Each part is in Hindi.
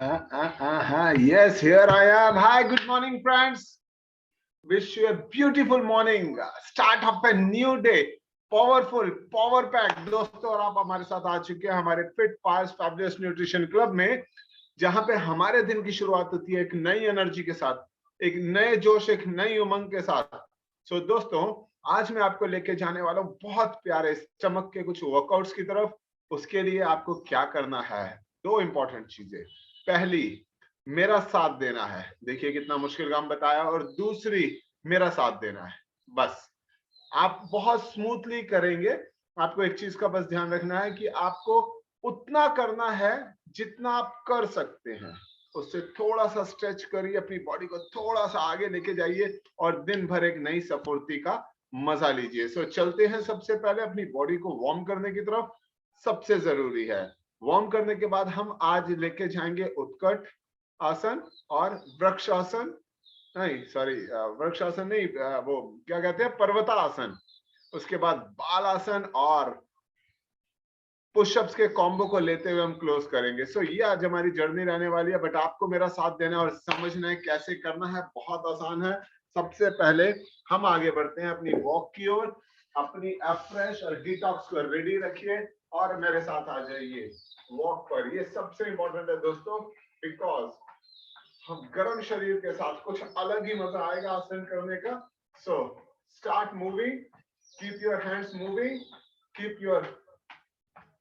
Yes, here I am. Hi, good morning, friends. Wish you a beautiful morning. Start of a new day. Powerful, power pack दोस्तों, और आप हमारे साथ आ चुके हैं हमारे fit fast fabulous nutrition club में, जहां पे हमारे दिन की शुरुआत होती है एक नई एनर्जी के साथ, एक नए जोश, एक नई उमंग के साथ। दोस्तों, आज मैं आपको लेके जाने वाला हूँ बहुत प्यारे चमक के कुछ वर्कआउट्स की तरफ। उसके लिए आपको क्या करना है? दो इंपॉर्टेंट चीजें। पहली, मेरा साथ देना है। देखिए कितना मुश्किल काम बताया। और दूसरी, मेरा साथ देना है। बस आप बहुत स्मूथली करेंगे। आपको एक चीज का बस ध्यान रखना है कि आपको उतना करना है जितना आप कर सकते हैं। उससे थोड़ा सा स्ट्रेच करिए, अपनी बॉडी को थोड़ा सा आगे लेके जाइए और दिन भर एक नई स्फूर्ति का मजा लीजिए। चलते हैं सबसे पहले अपनी बॉडी को वार्म करने की तरफ। सबसे जरूरी है, वार्म करने के बाद हम आज लेके जाएंगे उत्कट आसन और वृक्षासन। नहीं, सॉरी, वृक्षासन नहीं, वो क्या कहते हैं, पर्वतासन। उसके बाद बाल आसन और पुशअप्स के कॉम्बो को लेते हुए हम क्लोज करेंगे। ये आज हमारी जर्नी रहने वाली है, बट आपको मेरा साथ देना है और समझना है कैसे करना है। बहुत आसान है। सबसे पहले हम आगे बढ़ते हैं अपनी वॉक की ओर। अपनी फ्रेश और डिटॉक्स को रेडी रखिए और मेरे साथ आ जाइए वॉक पर। ये सबसे इंपॉर्टेंट है दोस्तों, बिकॉज हम गर्म शरीर के साथ कुछ अलग ही मजा आएगा आसन करने का। Start moving, keep your hands moving, keep your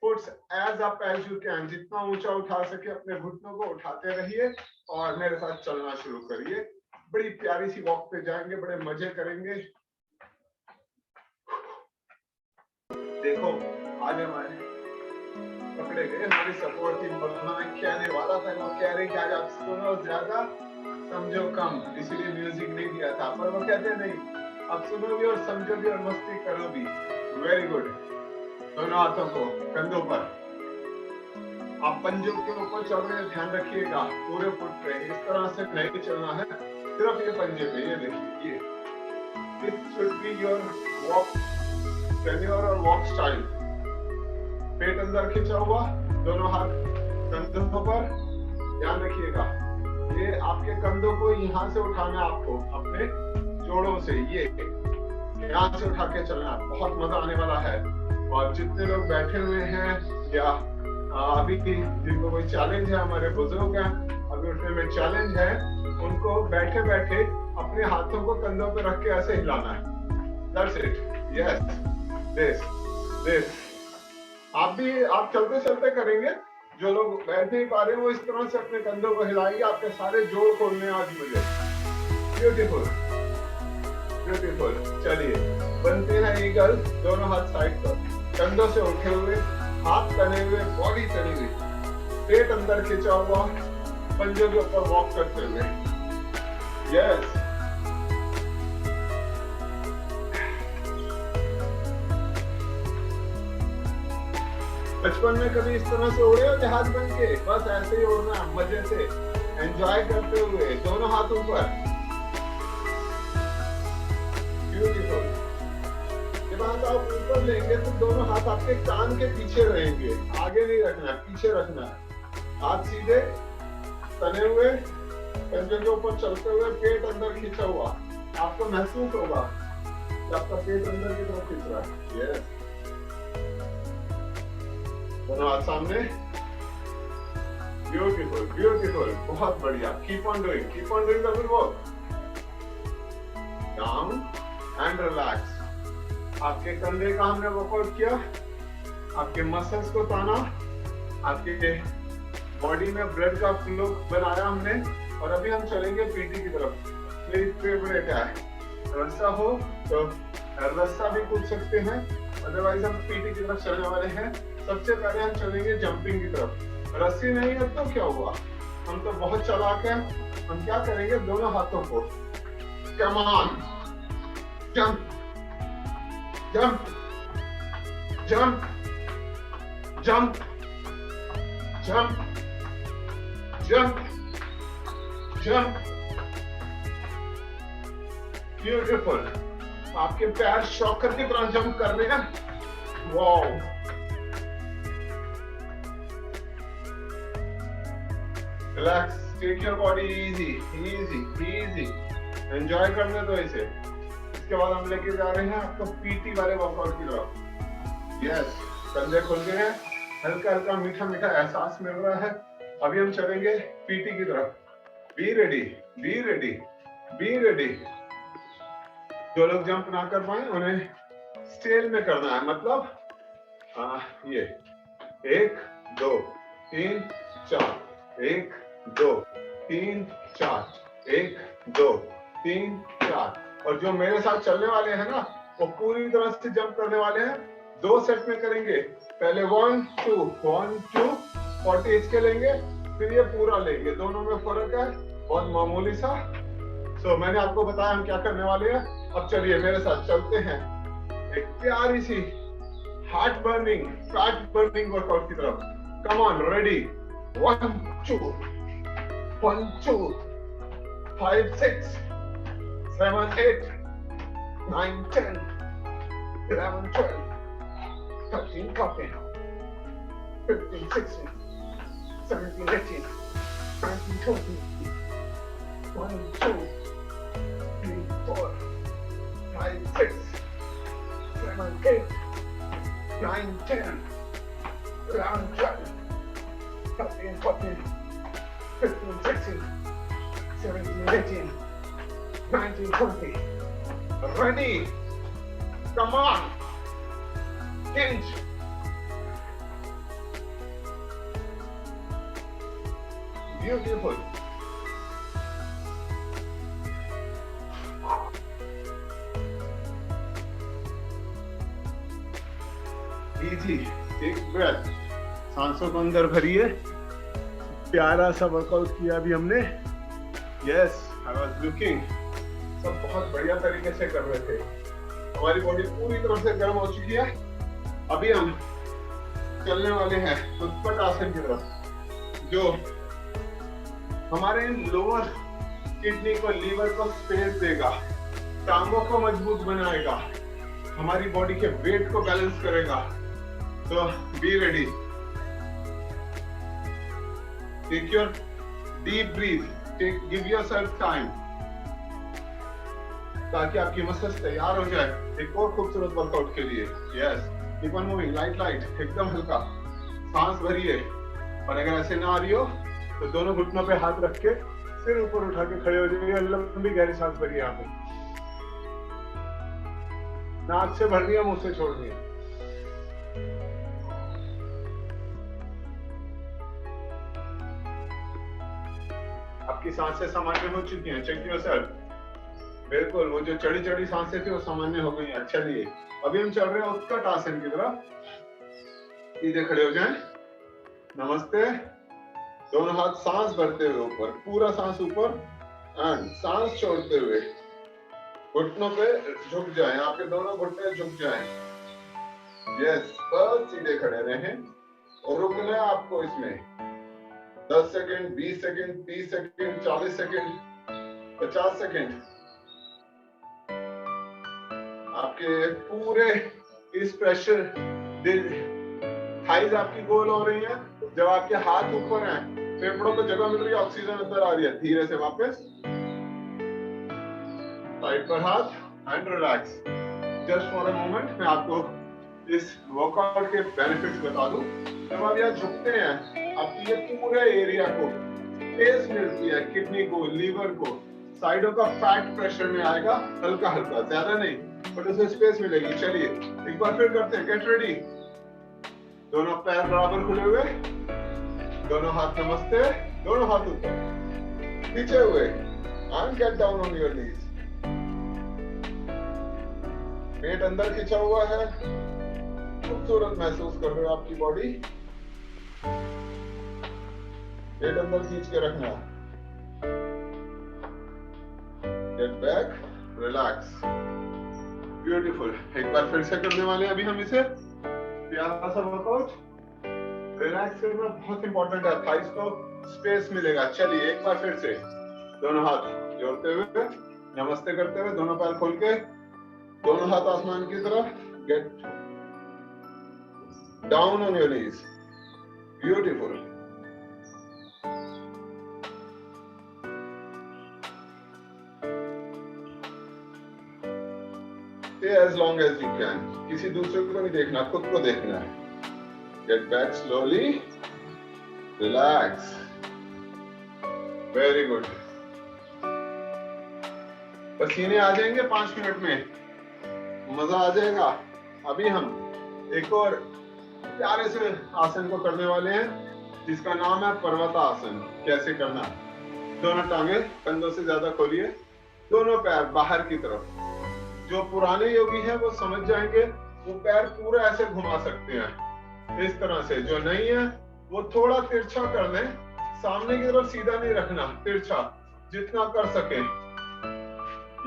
foots as up as you can. जितना ऊंचा उठा सके अपने घुटनों को उठाते रहिए और मेरे साथ चलना शुरू करिए। बड़ी प्यारी सी वॉक पे जाएंगे, बड़े मजे करेंगे। देखो, आज हमारे पकड़े गए हमारी सपोर्ट टीम। मैं कहने वाला था, वो कह रहे कि आज आप सुनो ज्यादा समझो कम, इसलिए म्यूजिक नहीं दिया था। पर वो कहते नहीं, आप सुनो भी और समझो भी और मस्ती करो भी। Very good. दोनों हाथों को कंधों पर, आप पंजों के ऊपर चल रहे हैं, ध्यान रखिएगा पूरे फुट पे। इस तरह से नहीं चलना है, सिर्फ ये पंजे पे। ये देखिए, ये this should be your walk tenure और वॉक स्टाइल। पेट अंदर खींचा हुआ, दोनों हाथ कंधों पर। ध्यान रखिएगा, ये आपके कंधों को यहाँ से उठाना है, आपको अपने जोड़ों से ये यहाँ से उठा के चलना है। बहुत मजा आने वाला है। और जितने लोग बैठे हुए हैं या अभी जिनको कोई चैलेंज है, हमारे बुजुर्ग हैं अभी उठने में चैलेंज है, उनको बैठे बैठे अपने हाथों को कंधों पे रख के ऐसे हिलाना है। That's it. Yes. This. आप चलते चलते करेंगे। जो लोग बैठ नहीं पा रहे हैं वो इस तरह से अपने कंधों को हिलाएंगे। आपके सारे जोड़ खोलने आज मुझे। Beautiful beautiful. चलिए, बनते हैं ईगल। दोनों हाथ साइड पर, कंधों से उठे हुए, हाथ तने हुए, बॉडी तनी हुई, पेट अंदर खिंचा हुआ, पंजों के ऊपर वॉक करते हुए। यस। बचपन में कभी इस तरह से उड़े हो जहाज बन के? बस ऐसे ही उड़ना, मजे से एंजॉय करते हुए। दोनों हाथ ऊपर। ब्यूटीफुल। जब हाथ आप ऊपर लेंगे तो दोनों हाथ आपके कान के पीछे रहेंगे, आगे नहीं रखना है, पीछे रखना है। हाथ सीधे तने हुए, पंजों के ऊपर चलते हुए, पेट अंदर खींचा हुआ। आपको महसूस होगा कि आपका पेट अंदर की तरफ खींच रहा है। यस। दोनों हाथ सामने। ब्यूटीफुल ब्यूटीफुल, बहुत बढ़िया। Keep on doing the good work. Down and relax. आपके कंधे का हमने वर्कआउट किया, आपके मसल्स को ताना, आपके बॉडी में ब्लड का फ्लो बनाया हमने। और अभी हम चलेंगे पीटी की तरफ। मेरी फेवरेट है, रस्सा हो तो रस्सा भी कूद सकते हैं, अदरवाइज हम पीटी की तरफ चलने वाले हैं। सबसे पहले हम चलेंगे जंपिंग की तरफ। रस्सी नहीं है तो क्या हुआ, हम तो बहुत चालाक हैं। हम क्या करेंगे, दोनों हाथों को come on, jump jump jump jump jump jump jump. Beautiful. आपके पैर शॉकर की तरह जंप कर रहे हैं। Wow. Relax, take your body easy easy easy, enjoy करने दो इसे। इसके बाद हम लेके जा रहे हैं आपको पीटी वाले वर्कआउट की तरफ। यस, कंधे खुल गए हैं, हल्का हल्का मीठा मीठा एहसास मिल रहा है। अभी हम चलेंगे पीटी की तरफ। Be ready, be ready, be ready. जो लोग जंप ना कर पाए उन्हें स्टेल में करना है, मतलब ये 1 2 3 4, 1 2 3 4, 1 2 3 4। और जो मेरे साथ चलने वाले हैं ना, वो पूरी तरह से जंप करने वाले हैं। 2 सेट में करेंगे। पहले 1 2 1 2 40 के लेंगे, फिर ये पूरा लेंगे। दोनों में फर्क है बहुत मामूली सा। मैंने आपको बताया हम क्या करने वाले हैं। अब चलिए मेरे साथ चलते हैं एक प्यारी सी heart burning, fat burning workout की तरफ। Come on, ready, 1 2 1 2 5 6 7 8 9 10 11 12 13 14 15 16 17 18 19 20 1 2 3 4 5 6 7 8 9 10 11 12 13 14 15 16 17 18 19 20. Ready? Come on. Hinge. Beautiful. Easy. Take breath. सांसों को अंदर भरिए। प्यारा सा वर्कआउट किया अभी हमने। Yes, I was looking. सब बहुत बढ़िया तरीके से कर रहे थे। हमारी बॉडी पूरी तरह से गर्म हो चुकी है। अभी हम चलने वाले हैं उत्पट आसन की तरफ, जो हमारे लोअर किडनी को, लीवर को स्पेस देगा, टांगों को मजबूत बनाएगा, हमारी बॉडी के वेट को बैलेंस करेगा। तो be ready, take your deep breath, give yourself time, ताकि आपकी मसल्स तैयार हो जाए एक और खूबसूरत वर्कआउट के लिए। Yes, keep on moving, light light, एकदम हल्का सांस भरिए। और अगर ऐसे ना आ रही हो तो दोनों घुटनों पे हाथ रख के सिर ऊपर उठा के खड़े हो जाइए। लंबी गहरी सांस भरिए। यहाँ पे नाक से भरनी है, मुंह से छोड़नी है। आपकी सांसें सामान्य हो चुकी हैं, चेक योरसेल्फ। बिल्कुल, वो जो चढ़ी चढ़ी सांसें थी वो सामान्य हो गई हैं। चलिए अभी हम चल रहे हैं उत्कट आसन की तरफ। सीधे खड़े हो जाएं, नमस्ते। दोनों हाथ सांस भरते हुए ऊपर, पूरा सांस ऊपर, एंड सांस छोड़ते हुए घुटनों पे झुक जाएं। आपके दोनों घुटने झुक जाएं। यस, बस सीधे खड़े रहें और रुकना है आपको इसमें 10 second, 20 second, 30 second, 40 second, 50 second. आपके पूरे इस प्रेशर, थाइज आपकी गोल हो रही है। जब आपके हाथ ऊपर हैं, फेफड़ों को जगह मिल रही है, ऑक्सीजन अंदर आ रही है। धीरे से वापस साइड पर हाथ and relax. Just for a moment मैं आपको इस वर्कआउट के बेनिफिट्स बता दूं। जब आप यहाँ झुकते हैं, आपकी ये पूरे एरिया को स्पेस मिलती है, किडनी को, लीवर को, साइडों का फैट प्रेशर में आएगा, हल्का हल्का, ज्यादा नहीं, बट उसे स्पेस मिलेगी। चलिए एक बार फिर करते हैं, गेट रेडी। दोनों पैर बराबर खुले हुए, दोनों हाथ नमस्ते, दोनों हाथ ऊपर, नीचे हुए, and get down on your knees. पेट अंदर खिंचा हुआ है, खूबसूरत महसूस कर रहे हो आपकी बॉडी। पेट अंदर खींच के रखना। Get back, relax, beautiful. एक बार फिर से करने वाले हैं अभी हम इसे, प्यारा सा वर्कआउट। रिलैक्स करना बहुत इंपॉर्टेंट है, थाइस को स्पेस मिलेगा। चलिए एक बार फिर से, दोनों हाथ जोड़ते हुए, नमस्ते करते हुए, दोनों पैर खोल के, दोनों हाथ आसमान की तरफ, gate down on your knees, beautiful. Stay as long as you can. किसी दूसरे को नहीं देखना, खुद को देखना है. Get back slowly. Relax. Very good. पसीने आ जाएंगे 5 मिनट में, मजा आ जाएगा. अभी हम एक और प्यारे से आसन को करने वाले हैं जिसका नाम है पर्वतासन. कैसे करना? दोनों टांगे कंधों से ज्यादा खोलिए, दोनों पैर बाहर की तरफ. जो पुराने योगी हैं वो समझ जाएंगे, वो पैर पूरा ऐसे घुमा सकते हैं इस तरह से. जो नहीं है वो थोड़ा तिरछा कर दें, सामने की तरफ सीधा नहीं रखना, तिरछा जितना कर सके.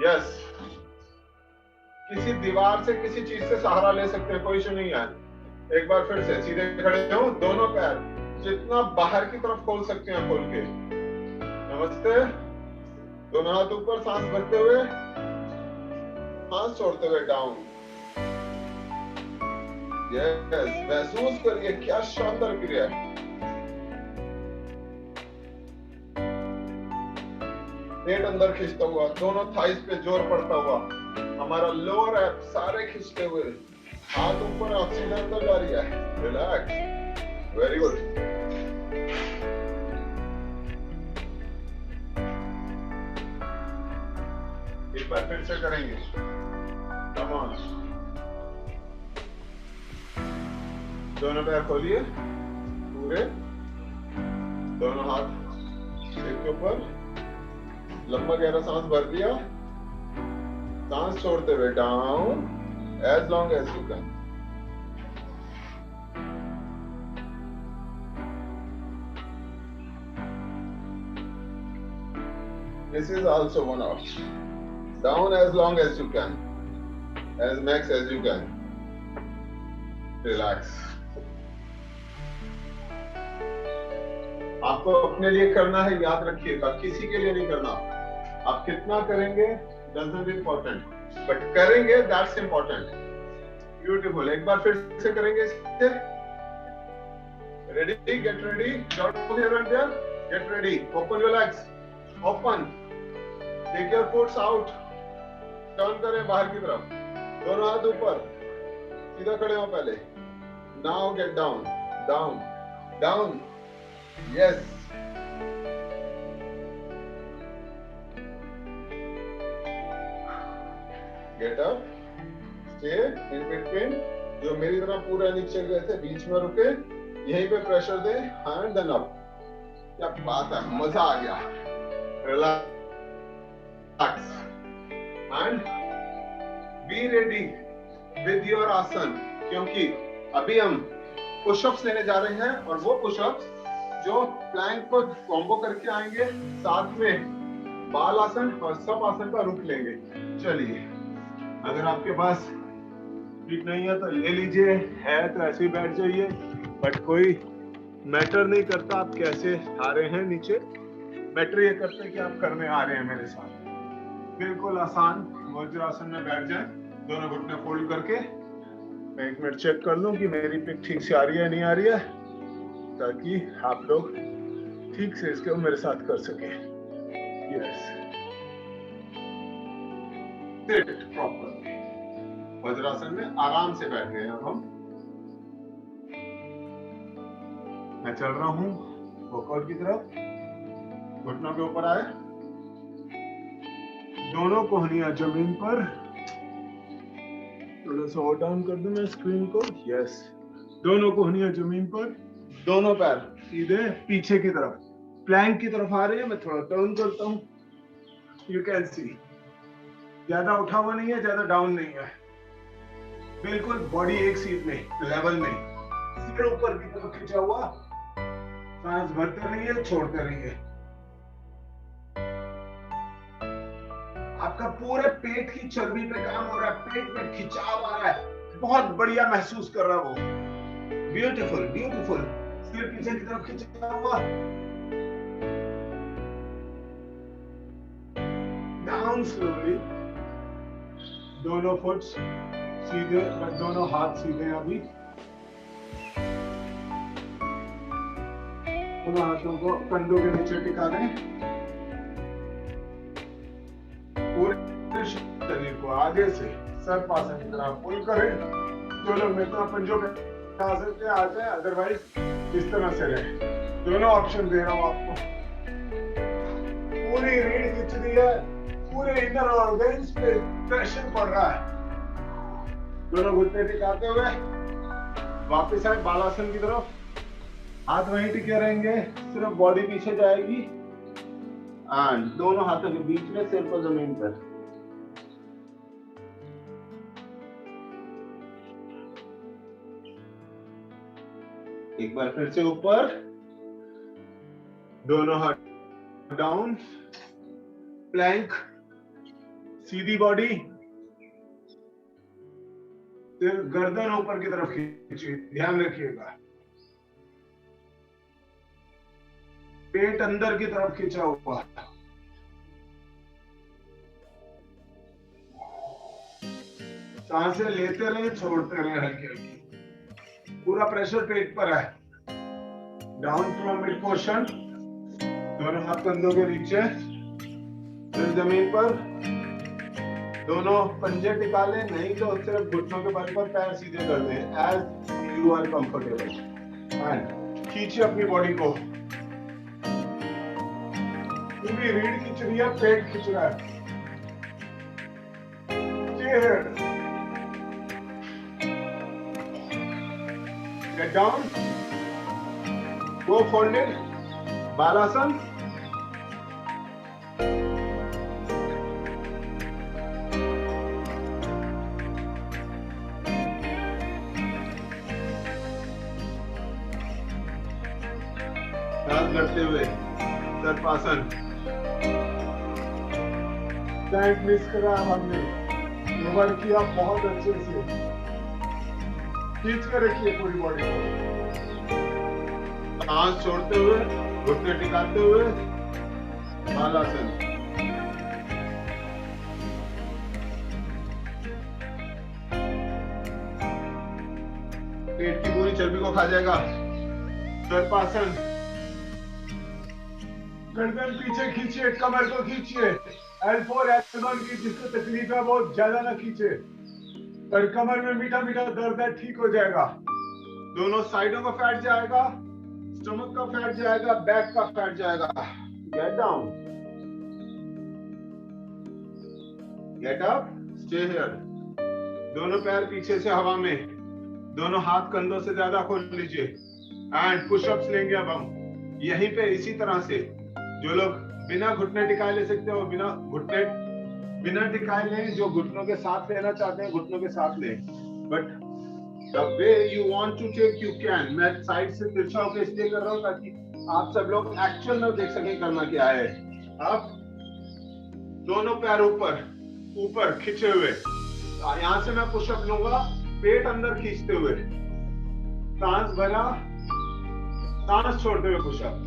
यस. किसी दीवार से किसी चीज से सहारा ले सकते हैं, कोई इशू नहीं है. एक बार फिर से सीधे खड़े हो, दोनों पैर जितना बाहर की तरफ खोल सकते हैं खोल के. नमस्ते. दोनों हाथ ऊपर, सांस भरते हुए, सांस छोड़ते हुए डाउन. यस. महसूस करिए क्या शानदार क्रिया है. पेट अंदर खींचता हुआ, दोनों थाइस पे जोर पड़ता हुआ, हमारा लोअर एप सारे खींचते हुए, हाथ ऊपर, ऑक्सीजन अंदर जा रही है. रिलैक्स. Very good. एक बार फिर से करेंगे. Come on. दोनों पैर खोलिए पूरे, दोनों हाथ एक के ऊपर, लंबा गहरा सांस भर दिया, सांस छोड़ते हुए down as long as you can. This is also one of down as long as you can, as max as you can. Relax. आपको अपने लिए करना है, याद रखिएगा, किसी के लिए नहीं करना. आप कितना करेंगे डजंट इम्पोर्टेंट, बट करेंगे दैट्स इम्पोर्टेंट. ब्यूटीफुल. एक बार फिर से करेंगे. Ready? Get ready. Down here and there. Get ready. Open your legs. Open. Take your foots out. Turn करें बाहर की तरफ. दोनों हाथ ऊपर, सीधा खड़े हो पहले. Now get down. Down. Down. Yes. Get up. Stay in between. जो मेरी तरह पूरा नीचे गए थे बीच में रुके, यहीं पे प्रेशर दे. Hand then up. क्या बात है, मजा आ गया. Relax and be ready with your asana, क्योंकि अभी हम पुशअप्स लेने जा रहे हैं और वो पुशअप्स जो प्लैंक को कॉम्बो करके आएंगे, साथ में बाल आसन और सब आसन का रुख लेंगे. चलिए, अगर आपके पास ठीक नहीं है तो ले लीजिए, है तो ऐसे ही बैठ जाइए, बट कोई मैटर नहीं करता आप कैसे आ रहे हैं नीचे. मैटर ये करते हैं कि आप करने आ रहे हैं मेरे साथ. बिल्कुल आसान वज्रासन में बैठ जाए, दोनों घुटने फोल्ड करके. मैं 1 मिनट चेक कर लूं कि मेरी पिक ठीक से आ रही है नहीं आ रही है, ताकि आप लोग ठीक से इसको मेरे साथ कर सके. यस. Seat proper. वज्रासन में आराम से बैठ गए. अब हम, मैं चल रहा हूं वॉकआउट की तरफ. घुटनों के ऊपर आए, दोनों कोहनियां जमीन पर. थोड़ा सा और डाउन कर दूं मैं स्क्रीन को. यस. दोनों कोहनियां जमीन पर, दोनों पैर सीधे पीछे की तरफ, प्लैंक की तरफ आ रहे हैं. मैं थोड़ा टर्न करता हूं. यू कैन सी, ज्यादा उठा हुआ नहीं है, ज्यादा डाउन नहीं है, बिल्कुल बॉडी एक सीट में, लेवल में, सिर ऊपर की तरफ खिंचा हुआ. सांस भरते रहिए, छोड़ते रहिए. आपका पूरे पेट की चर्बी पे काम हो रहा है, पेट में खिंचाव आ रहा है, बहुत बढ़िया महसूस कर रहा है वो. ब्यूटीफुल. ब्यूटीफुल. सिर पीछे की तरफ खिंचा हुआ. Down slowly. दोनों फुट सीधे, दोनों हाथ सीधे. अभी दोनों हाथों को कंधों के नीचे टिका दें. पूरे शरीर को आगे से सर्पासन की तरह पुल करें। जो लोग मेरे तरह पंजों पे आ सकते हैं आ जाए, अदरवाइज इस तरह से रहे। दोनों ऑप्शन दे रहा हूँ आपको। पूरी रीढ़ खिंच रही है, पूरे इनर ऑर्गन्स पे प्रेशर पड़ रहा है। दोनों घुटने टिकाते हुए वापस आए बालासन की तरफ। हाथ वहीं टिके रहेंगे, सिर्फ बॉडी पीछे जाएगी एंड दोनों हाथों के बीच में सिर को जमीन पर। एक बार फिर से ऊपर, दोनों हाथ डाउन, प्लैंक, सीधी बॉडी, फिर गर्दन ऊपर की तरफ खींचिए, ध्यान रखिएगा। पेट अंदर की तरफ खींचा हुआ। सांसें लेते रहे, छोड़ते रहे हल्की हल्की। पूरा प्रेशर पेट पर है। डाउन फ्रॉम मिड पोर्शन, दोनों हाथ कंधों के नीचे, फिर जमीन पर। दोनों पंजे टिका ले, नहीं तो सिर्फ घुटनों के बल पर पैर सीधे कर दें, as you are comfortable. And खींचिए अपनी बॉडी को। पूरी रीढ़ खींच रही है, पेट खींच रहा है। Get down. Go folded. बालासन। करते हुए सर्पासन। प्लैंक मिस करा हमने, कवर किया बहुत अच्छे से। खींच कर रखिए पूरी बॉडी को। सांस छोड़ते हुए, घुटने टिकाते हुए बालासन। पेट की पूरी चर्बी को खा जाएगा। सर्पासन। गर्दन पीछे खींचिए, कमर को खींचिए। L4 L1 की जिसको तकलीफ है वो ज्यादा ना खींचे, पर कमर में मीठा मीठा दर्द है, ठीक हो जाएगा। दोनों साइडों का फैट जाएगा, स्टमक का फैट जाएगा, बैक का फैट जाएगा। Get down, get up, stay here. दोनों पैर पीछे से हवा में, दोनों हाथ कंधों से ज्यादा खोल लीजिए एंड पुशअप्स लेंगे अब हम यहीं पे इसी तरह से। जो लोग बिना घुटने टिकाए ले सकते हो बिना टिकाए लें, जो घुटनों के साथ लेना चाहते हैं घुटनों के साथ लें, but the way you want to take you can. मैं साइड से तिरछा होकर इसलिए कर रहा हूँ ताकि आप सब लोग एक्चुअल में देख सकें करना क्या है। अब दोनों पैर ऊपर खींचे हुए, यहां से मैं पुशअप लूंगा, पेट अंदर खींचते हुए, सांस भरा, सांस छोड़ते हुए पुशअप।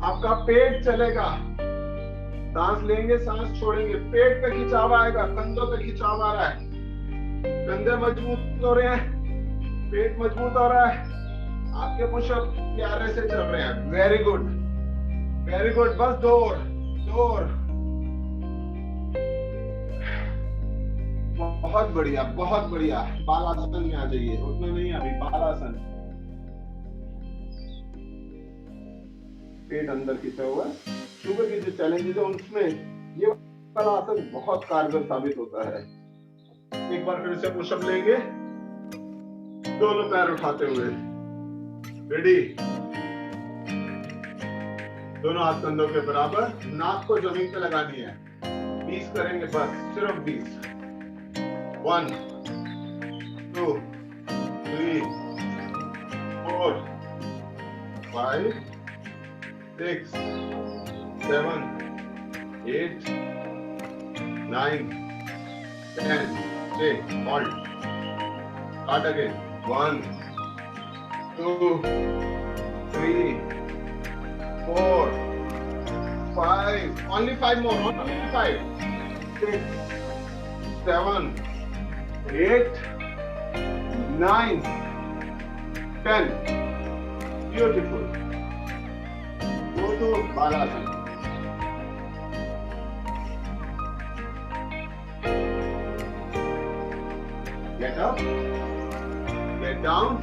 आपका पेट चलेगा, सांस लेंगे, सांस छोड़ेंगे, पेट पे खिंचाव आएगा, कंधों पे खिंचाव आ रहा है, कंधे मजबूत हो रहे हैं, पेट मजबूत हो रहा है, आपके पुशअप प्यारे से चल रहे हैं। Very good, very good. बस दो और बहुत बढ़िया, बहुत बढ़िया। बालासन में आ जाइए, उतना नहीं अभी, बालासन। पेट अंदर खींचा हुआ। शुगर की जो चैलेंजेस है उसमें ये वाला आसन बहुत कारगर साबित होता है। एक बार फिर से पुशअप लेंगे, दोनों पैर उठाते हुए। रेडी? दोनों हाथ कंधों के बराबर, नाक को जमीन पे लगानी है। 20 करेंगे बस, सिर्फ 20। 1 2 3 4 5 6 7 8 9 10. Stay. Hold. Start again. 1 2 3 4 5. Only 5 more. Only 5. 6 7 8 9 10. Beautiful. to Balasana. Get up, get down,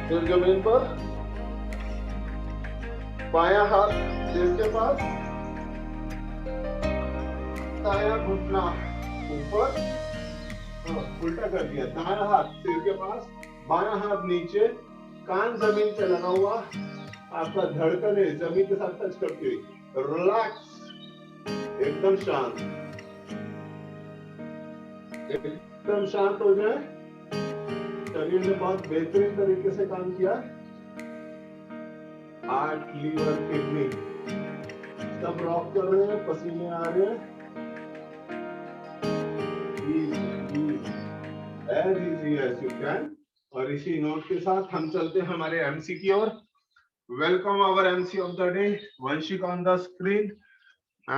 सिर जमीन पर, बायां हाथ सिर के पास, दायां घुटना ऊपर, उल्टा कर दिया, दायां हाथ सिर के पास, बायां हाथ नीचे, कान जमीन पे लगा हुआ, आपका धड़कन जमीन के साथ टच करती हुई, रिलैक्स, एकदम शांत, एकदम शांत हो जाए। शरीर ने बहुत बेहतरीन तरीके से काम किया। हार्ट, लीवर, किडनी सब रॉक कर रहे हैं, पसीने आ रहे हैं। As easy as you can। और इसी नोट के साथ हम चलते हैं हमारे एमसी की ओर। Welcome our MC of the day, Vanshik on the screen.